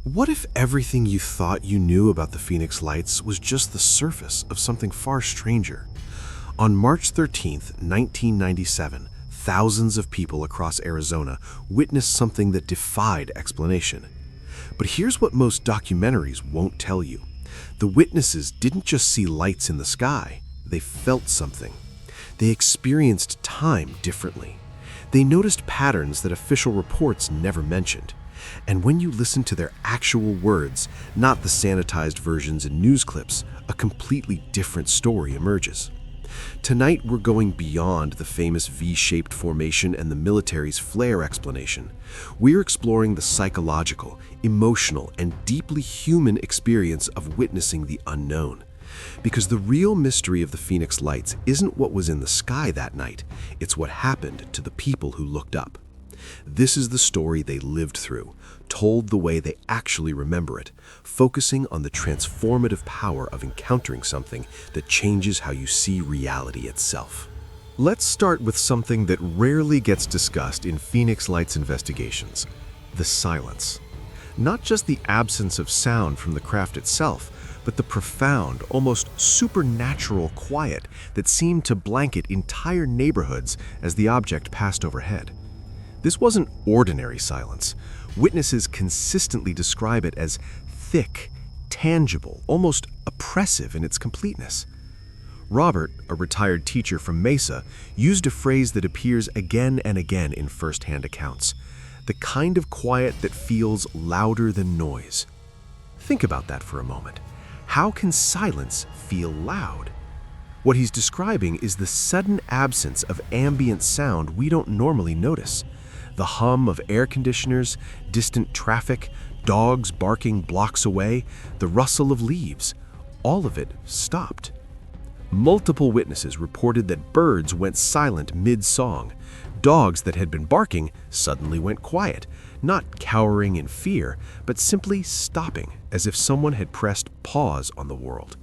What if everything you thought you knew about the Phoenix Lights was just the surface of something far stranger? On March 13th, 1997, thousands of people across Arizona witnessed something that defied explanation. But here's what most documentaries won't tell you. The witnesses didn't just see lights in the sky, they felt something. They experienced time differently. They noticed patterns that official reports never mentioned. And when you listen to their actual words, not the sanitized versions in news clips, a completely different story emerges. Tonight, we're going beyond the famous V-shaped formation and the military's flare explanation. We're exploring the psychological, emotional, and deeply human experience of witnessing the unknown. Because the real mystery of the Phoenix Lights isn't what was in the sky that night, it's what happened to the people who looked up. This is the story they lived through, told the way they actually remember it, focusing on the transformative power of encountering something that changes how you see reality itself. Let's start with something that rarely gets discussed in Phoenix Lights investigations: the silence. Not just the absence of sound from the craft itself, but the profound, almost supernatural quiet that seemed to blanket entire neighborhoods as the object passed overhead. This wasn't ordinary silence. Witnesses consistently describe it as thick, tangible, almost oppressive in its completeness. Robert, a retired teacher from Mesa, used a phrase that appears again and again in first-hand accounts: the kind of quiet that feels louder than noise. Think about that for a moment. How can silence feel loud? What he's describing is the sudden absence of ambient sound we don't normally notice. The hum of air conditioners, distant traffic, dogs barking blocks away, the rustle of leaves, all of it stopped. Multiple witnesses reported that birds went silent mid-song. Dogs that had been barking suddenly went quiet, not cowering in fear, but simply stopping, as if someone had pressed pause on the world.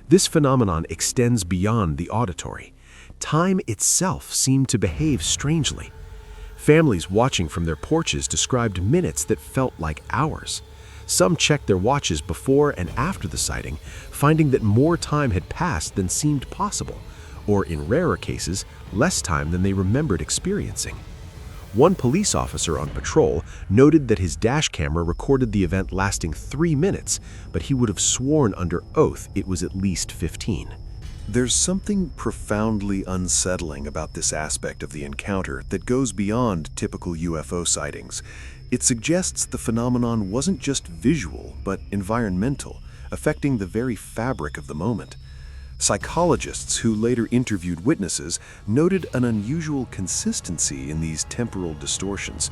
This phenomenon extends beyond the auditory. Time itself seemed to behave strangely. Families watching from their porches described minutes that felt like hours. Some checked their watches before and after the sighting, finding that more time had passed than seemed possible, or in rarer cases, less time than they remembered experiencing. One police officer on patrol noted that his dash camera recorded the event lasting 3 minutes, but he would have sworn under oath it was at least 15. There's something profoundly unsettling about this aspect of the encounter that goes beyond typical UFO sightings. It suggests the phenomenon wasn't just visual, but environmental, affecting the very fabric of the moment. Psychologists who later interviewed witnesses noted an unusual consistency in these temporal distortions.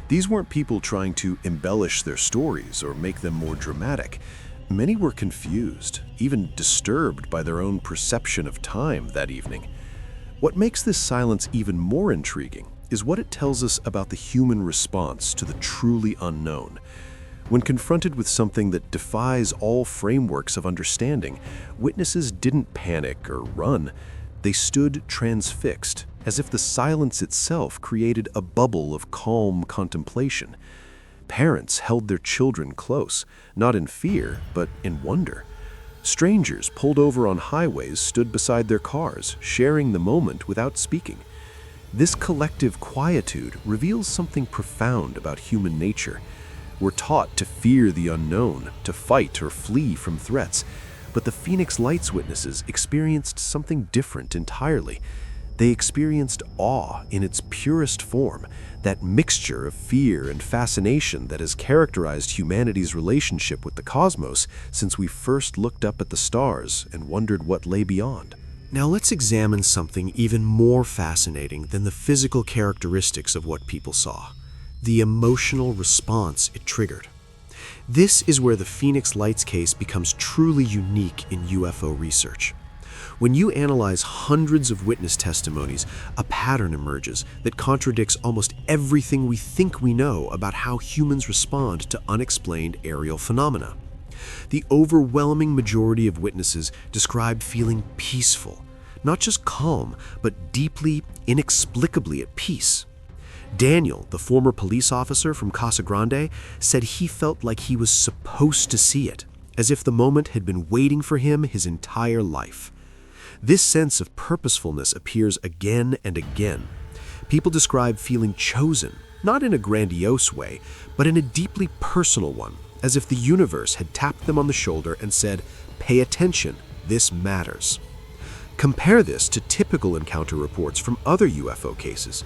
These weren't people trying to embellish their stories or make them more dramatic. Many were confused, even disturbed by their own perception of time that evening. What makes this silence even more intriguing is what it tells us about the human response to the truly unknown. When confronted with something that defies all frameworks of understanding, witnesses didn't panic or run. They stood transfixed, as if the silence itself created a bubble of calm contemplation. Parents held their children close, not in fear, but in wonder. Strangers pulled over on highways stood beside their cars, sharing the moment without speaking. This collective quietude reveals something profound about human nature. We're taught to fear the unknown, to fight or flee from threats, but the Phoenix Lights witnesses experienced something different entirely. They experienced awe in its purest form, that mixture of fear and fascination that has characterized humanity's relationship with the cosmos since we first looked up at the stars and wondered what lay beyond. Now let's examine something even more fascinating than the physical characteristics of what people saw: the emotional response it triggered. This is where the Phoenix Lights case becomes truly unique in UFO research. When you analyze hundreds of witness testimonies, a pattern emerges that contradicts almost everything we think we know about how humans respond to unexplained aerial phenomena. The overwhelming majority of witnesses describe feeling peaceful, not just calm, but deeply, inexplicably at peace. Daniel, the former police officer from Casa Grande, said he felt like he was supposed to see it, as if the moment had been waiting for him his entire life. This sense of purposefulness appears again and again. People describe feeling chosen, not in a grandiose way, but in a deeply personal one, as if the universe had tapped them on the shoulder and said, "Pay attention, this matters." Compare this to typical encounter reports from other UFO cases.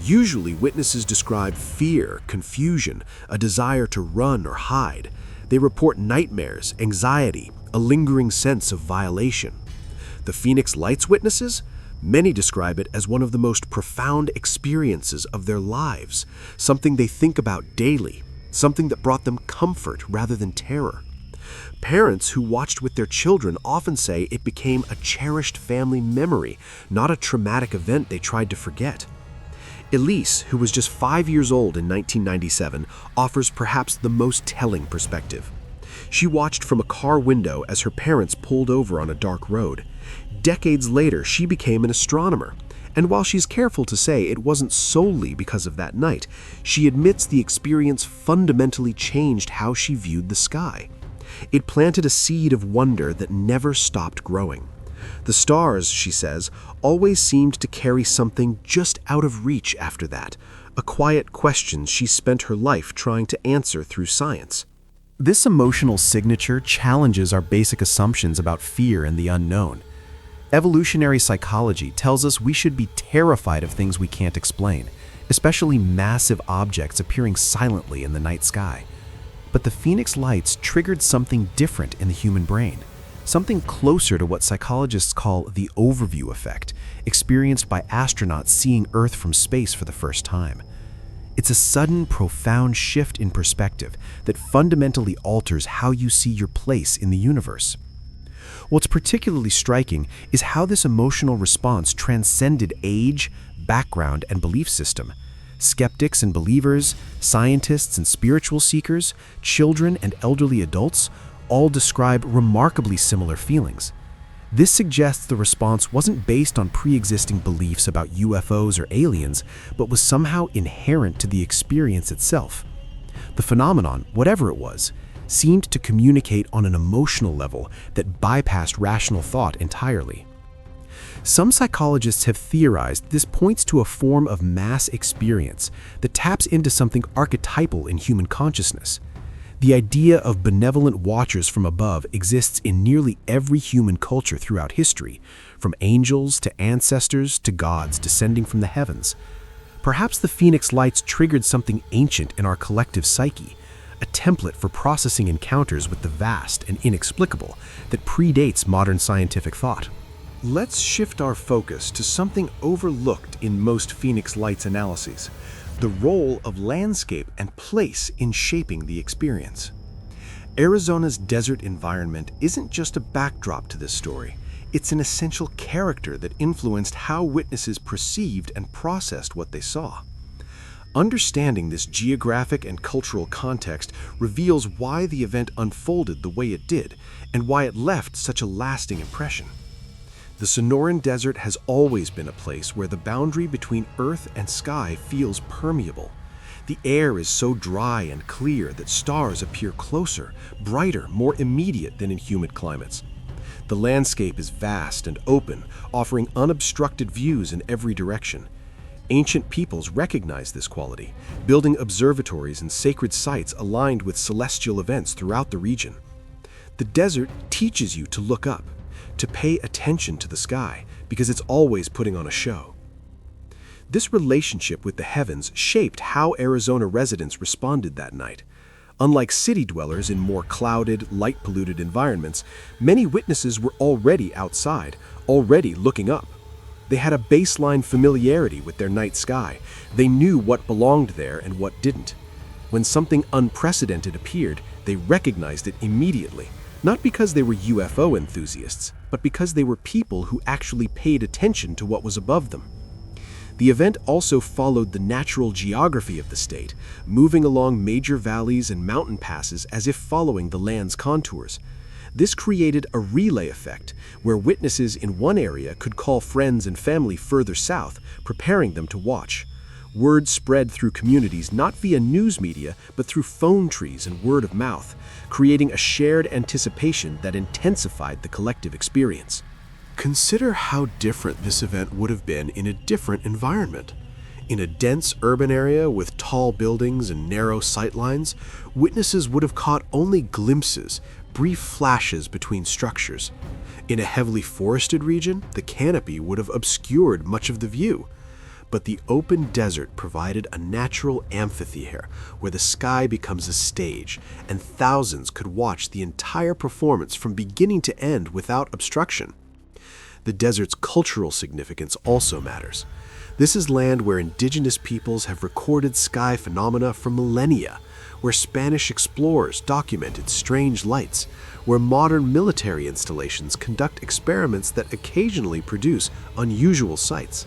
Usually, witnesses describe fear, confusion, a desire to run or hide. They report nightmares, anxiety, a lingering sense of violation. The Phoenix Lights witnesses? Many describe it as one of the most profound experiences of their lives, something they think about daily, something that brought them comfort rather than terror. Parents who watched with their children often say it became a cherished family memory, not a traumatic event they tried to forget. Elise, who was just 5 years old in 1997, offers perhaps the most telling perspective. She watched from a car window as her parents pulled over on a dark road. Decades later, she became an astronomer, and while she's careful to say it wasn't solely because of that night, she admits the experience fundamentally changed how she viewed the sky. It planted a seed of wonder that never stopped growing. The stars, she says, always seemed to carry something just out of reach after that, a quiet question she spent her life trying to answer through science. This emotional signature challenges our basic assumptions about fear and the unknown. Evolutionary psychology tells us we should be terrified of things we can't explain, especially massive objects appearing silently in the night sky. But the Phoenix Lights triggered something different in the human brain, something closer to what psychologists call the overview effect, experienced by astronauts seeing Earth from space for the first time. It's a sudden, profound shift in perspective that fundamentally alters how you see your place in the universe. What's particularly striking is how this emotional response transcended age, background, and belief system. Skeptics and believers, scientists and spiritual seekers, children and elderly adults all describe remarkably similar feelings. This suggests the response wasn't based on pre-existing beliefs about UFOs or aliens, but was somehow inherent to the experience itself. The phenomenon, whatever it was, seemed to communicate on an emotional level that bypassed rational thought entirely. Some psychologists have theorized this points to a form of mass experience that taps into something archetypal in human consciousness. The idea of benevolent watchers from above exists in nearly every human culture throughout history, from angels to ancestors to gods descending from the heavens. Perhaps the Phoenix Lights triggered something ancient in our collective psyche, a template for processing encounters with the vast and inexplicable that predates modern scientific thought. Let's shift our focus to something overlooked in most Phoenix Lights analyses: the role of landscape and place in shaping the experience. Arizona's desert environment isn't just a backdrop to this story. It's an essential character that influenced how witnesses perceived and processed what they saw. Understanding this geographic and cultural context reveals why the event unfolded the way it did and why it left such a lasting impression. The Sonoran Desert has always been a place where the boundary between earth and sky feels permeable. The air is so dry and clear that stars appear closer, brighter, more immediate than in humid climates. The landscape is vast and open, offering unobstructed views in every direction. Ancient peoples recognized this quality, building observatories and sacred sites aligned with celestial events throughout the region. The desert teaches you to look up, to pay attention to the sky, because it's always putting on a show. This relationship with the heavens shaped how Arizona residents responded that night. Unlike city dwellers in more clouded, light-polluted environments, many witnesses were already outside, already looking up. They had a baseline familiarity with their night sky. They knew what belonged there and what didn't. When something unprecedented appeared, they recognized it immediately, not because they were UFO enthusiasts, but because they were people who actually paid attention to what was above them. The event also followed the natural geography of the state, moving along major valleys and mountain passes as if following the land's contours. This created a relay effect, where witnesses in one area could call friends and family further south, preparing them to watch. Word spread through communities not via news media, but through phone trees and word of mouth, creating a shared anticipation that intensified the collective experience. Consider how different this event would have been in a different environment. In a dense urban area with tall buildings and narrow sightlines, witnesses would have caught only glimpses, brief flashes between structures. In a heavily forested region, the canopy would have obscured much of the view. But the open desert provided a natural amphitheater where the sky becomes a stage, and thousands could watch the entire performance from beginning to end without obstruction. The desert's cultural significance also matters. This is land where indigenous peoples have recorded sky phenomena for millennia, where Spanish explorers documented strange lights, where modern military installations conduct experiments that occasionally produce unusual sights.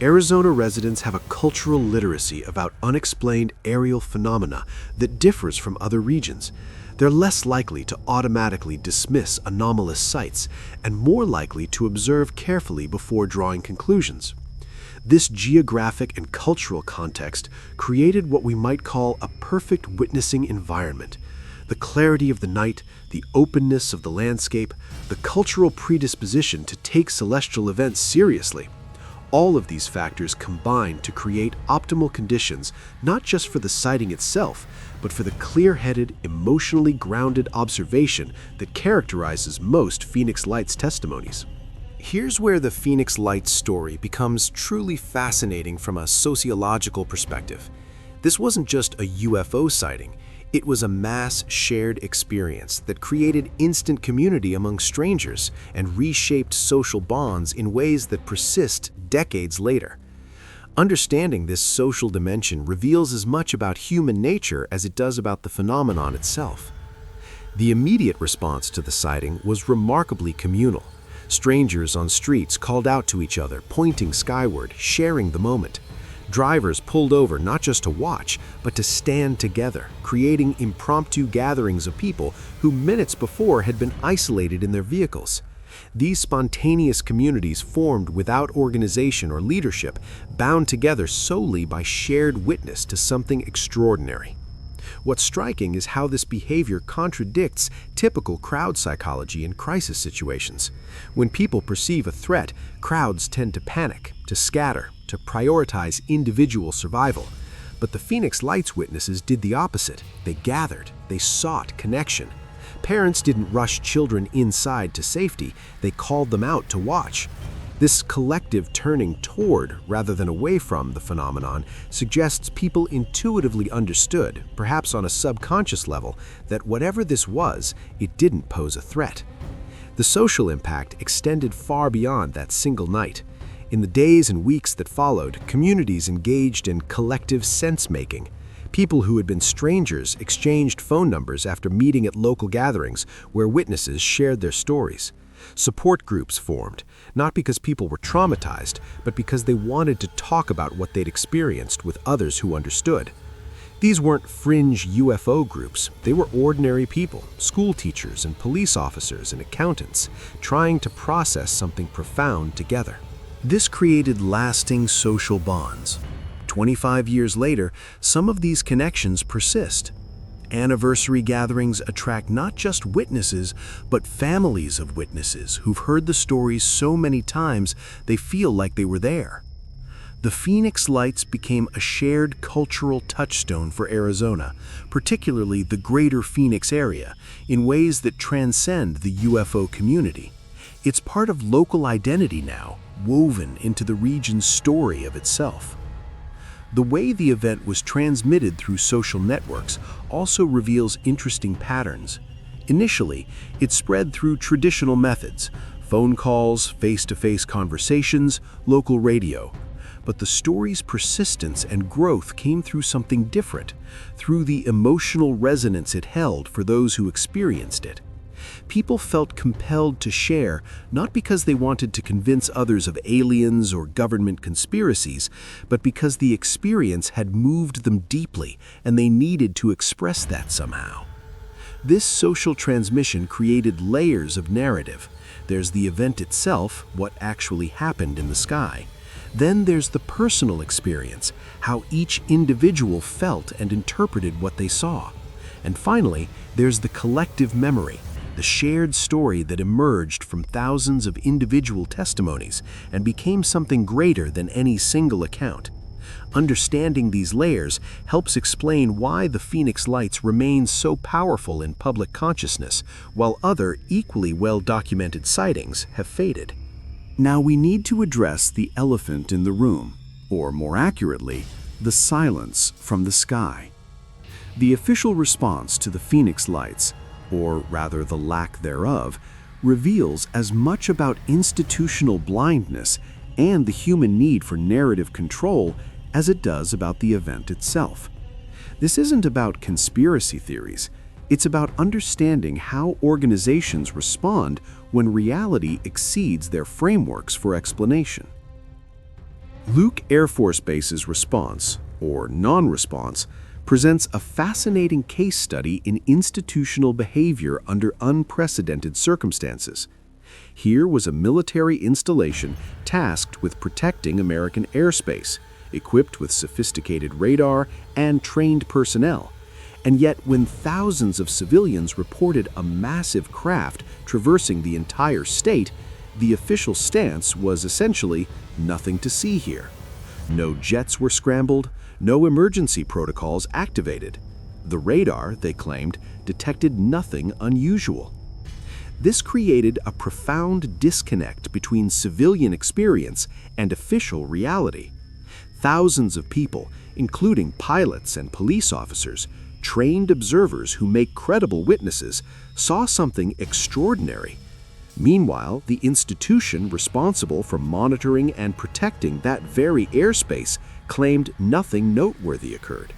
Arizona residents have a cultural literacy about unexplained aerial phenomena that differs from other regions. They're less likely to automatically dismiss anomalous sights and more likely to observe carefully before drawing conclusions. This geographic and cultural context created what we might call a perfect witnessing environment. The clarity of the night, the openness of the landscape, the cultural predisposition to take celestial events seriously. All of these factors combine to create optimal conditions not just for the sighting itself, but for the clear-headed, emotionally grounded observation that characterizes most Phoenix Lights testimonies. Here's where the Phoenix Lights story becomes truly fascinating from a sociological perspective. This wasn't just a UFO sighting. It was a mass shared experience that created instant community among strangers and reshaped social bonds in ways that persist decades later. Understanding this social dimension reveals as much about human nature as it does about the phenomenon itself. The immediate response to the sighting was remarkably communal. Strangers on streets called out to each other, pointing skyward, sharing the moment. Drivers pulled over not just to watch, but to stand together, creating impromptu gatherings of people who minutes before had been isolated in their vehicles. These spontaneous communities formed without organization or leadership, bound together solely by shared witness to something extraordinary. What's striking is how this behavior contradicts typical crowd psychology in crisis situations. When people perceive a threat, crowds tend to panic, to scatter, to prioritize individual survival. But the Phoenix Lights witnesses did the opposite. They gathered, they sought connection. Parents didn't rush children inside to safety, they called them out to watch. This collective turning toward rather than away from the phenomenon suggests people intuitively understood, perhaps on a subconscious level, that whatever this was, it didn't pose a threat. The social impact extended far beyond that single night. In the days and weeks that followed, communities engaged in collective sense-making. People who had been strangers exchanged phone numbers after meeting at local gatherings where witnesses shared their stories. Support groups formed, not because people were traumatized, but because they wanted to talk about what they'd experienced with others who understood. These weren't fringe UFO groups, they were ordinary people, school teachers and police officers and accountants, trying to process something profound together. This created lasting social bonds. 25 years later, some of these connections persist. Anniversary gatherings attract not just witnesses, but families of witnesses who've heard the stories so many times they feel like they were there. The Phoenix Lights became a shared cultural touchstone for Arizona, particularly the greater Phoenix area, in ways that transcend the UFO community. It's part of local identity now, woven into the region's story of itself. The way the event was transmitted through social networks also reveals interesting patterns. Initially, it spread through traditional methods, phone calls, face-to-face conversations, local radio. But the story's persistence and growth came through something different, through the emotional resonance it held for those who experienced it. People felt compelled to share, not because they wanted to convince others of aliens or government conspiracies, but because the experience had moved them deeply and they needed to express that somehow. This social transmission created layers of narrative. There's the event itself, what actually happened in the sky. Then there's the personal experience, how each individual felt and interpreted what they saw. And finally, there's the collective memory, the shared story that emerged from thousands of individual testimonies and became something greater than any single account. Understanding these layers helps explain why the Phoenix Lights remain so powerful in public consciousness, while other equally well-documented sightings have faded. Now we need to address the elephant in the room, or more accurately, the silence from the sky. The official response to the Phoenix Lights, or rather the lack thereof, reveals as much about institutional blindness and the human need for narrative control as it does about the event itself. This isn't about conspiracy theories. It's about understanding how organizations respond when reality exceeds their frameworks for explanation. Luke Air Force Base's response, or non-response, presents a fascinating case study in institutional behavior under unprecedented circumstances. Here was a military installation tasked with protecting American airspace, equipped with sophisticated radar and trained personnel. And yet, when thousands of civilians reported a massive craft traversing the entire state, the official stance was essentially nothing to see here. No jets were scrambled, no emergency protocols activated. The radar, they claimed, detected nothing unusual. This created a profound disconnect between civilian experience and official reality. Thousands of people, including pilots and police officers, trained observers who make credible witnesses, saw something extraordinary. Meanwhile, the institution responsible for monitoring and protecting that very airspace claimed nothing noteworthy occurred.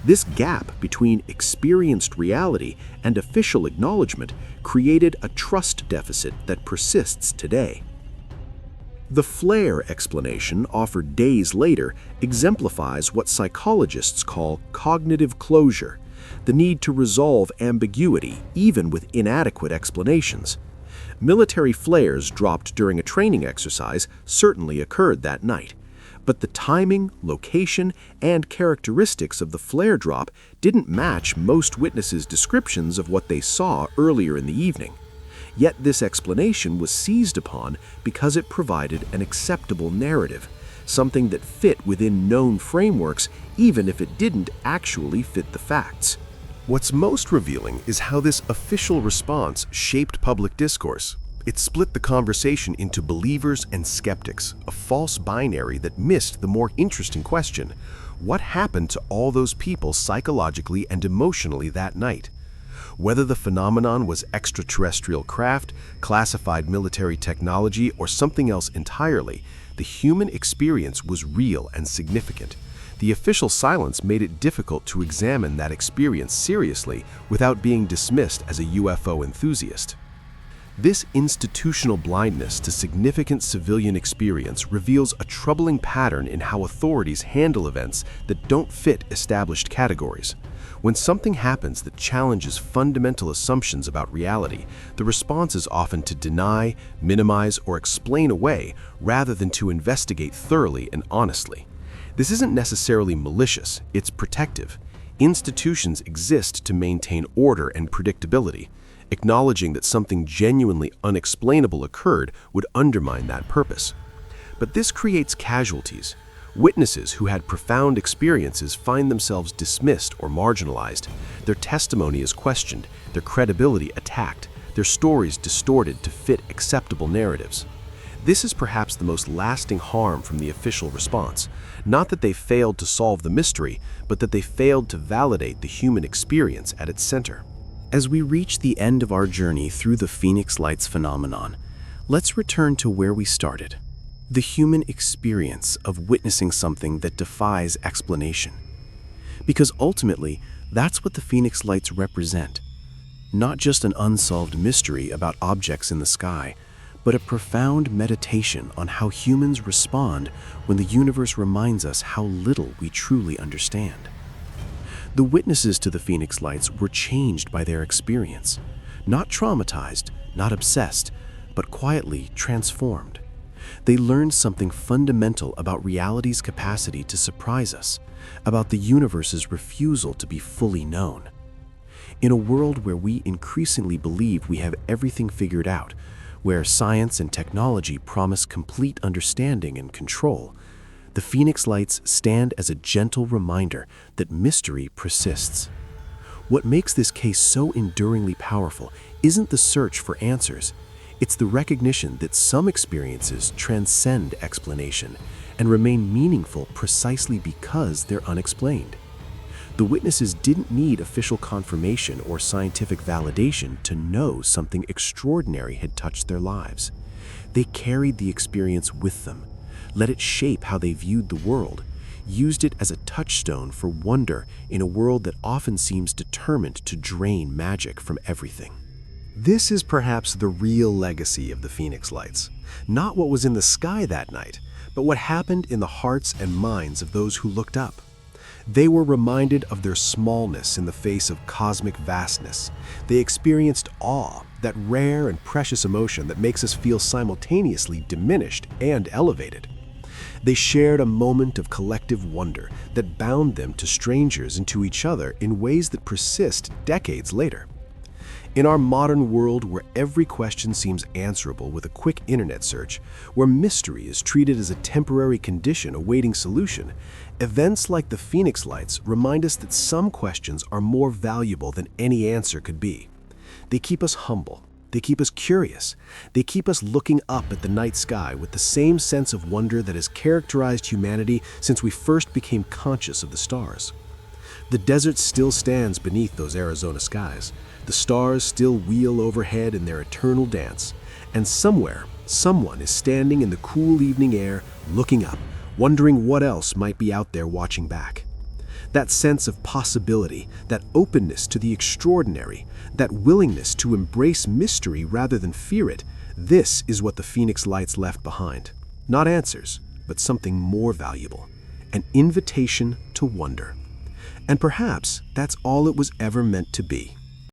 This gap between experienced reality and official acknowledgement created a trust deficit that persists today. The flare explanation offered days later exemplifies what psychologists call cognitive closure, the need to resolve ambiguity even with inadequate explanations. Military flares dropped during a training exercise certainly occurred that night, but the timing, location, and characteristics of the flare drop didn't match most witnesses' descriptions of what they saw earlier in the evening. Yet this explanation was seized upon because it provided an acceptable narrative, something that fit within known frameworks even if it didn't actually fit the facts. What's most revealing is how this official response shaped public discourse. It split the conversation into believers and skeptics, a false binary that missed the more interesting question: what happened to all those people psychologically and emotionally that night? Whether the phenomenon was extraterrestrial craft, classified military technology, or something else entirely, the human experience was real and significant. The official silence made it difficult to examine that experience seriously without being dismissed as a UFO enthusiast. This institutional blindness to significant civilian experience reveals a troubling pattern in how authorities handle events that don't fit established categories. When something happens that challenges fundamental assumptions about reality, the response is often to deny, minimize, or explain away rather than to investigate thoroughly and honestly. This isn't necessarily malicious, it's protective. Institutions exist to maintain order and predictability. Acknowledging that something genuinely unexplainable occurred would undermine that purpose. But this creates casualties. Witnesses who had profound experiences find themselves dismissed or marginalized. Their testimony is questioned, their credibility attacked, their stories distorted to fit acceptable narratives. This is perhaps the most lasting harm from the official response. Not that they failed to solve the mystery, but that they failed to validate the human experience at its center. As we reach the end of our journey through the Phoenix Lights phenomenon, let's return to where we started. The human experience of witnessing something that defies explanation. Because ultimately, that's what the Phoenix Lights represent. Not just an unsolved mystery about objects in the sky, but a profound meditation on how humans respond when the universe reminds us how little we truly understand. The witnesses to the Phoenix Lights were changed by their experience, not traumatized, not obsessed, but quietly transformed. They learned something fundamental about reality's capacity to surprise us, about the universe's refusal to be fully known. In a world where we increasingly believe we have everything figured out, where science and technology promise complete understanding and control, the Phoenix Lights stand as a gentle reminder that mystery persists. What makes this case so enduringly powerful isn't the search for answers. It's the recognition that some experiences transcend explanation and remain meaningful precisely because they're unexplained. The witnesses didn't need official confirmation or scientific validation to know something extraordinary had touched their lives. They carried the experience with them, let it shape how they viewed the world, used it as a touchstone for wonder in a world that often seems determined to drain magic from everything. This is perhaps the real legacy of the Phoenix Lights. Not what was in the sky that night, but what happened in the hearts and minds of those who looked up. They were reminded of their smallness in the face of cosmic vastness. They experienced awe, that rare and precious emotion that makes us feel simultaneously diminished and elevated. They shared a moment of collective wonder that bound them to strangers and to each other in ways that persist decades later. In our modern world, where every question seems answerable with a quick internet search, where mystery is treated as a temporary condition awaiting solution, events like the Phoenix Lights remind us that some questions are more valuable than any answer could be. They keep us humble. They keep us curious. They keep us looking up at the night sky with the same sense of wonder that has characterized humanity since we first became conscious of the stars. The desert still stands beneath those Arizona skies. The stars still wheel overhead in their eternal dance. And somewhere, someone is standing in the cool evening air, looking up, wondering what else might be out there watching back. That sense of possibility, that openness to the extraordinary, that willingness to embrace mystery rather than fear it, this is what the Phoenix Lights left behind. Not answers, but something more valuable, an invitation to wonder. And perhaps that's all it was ever meant to be.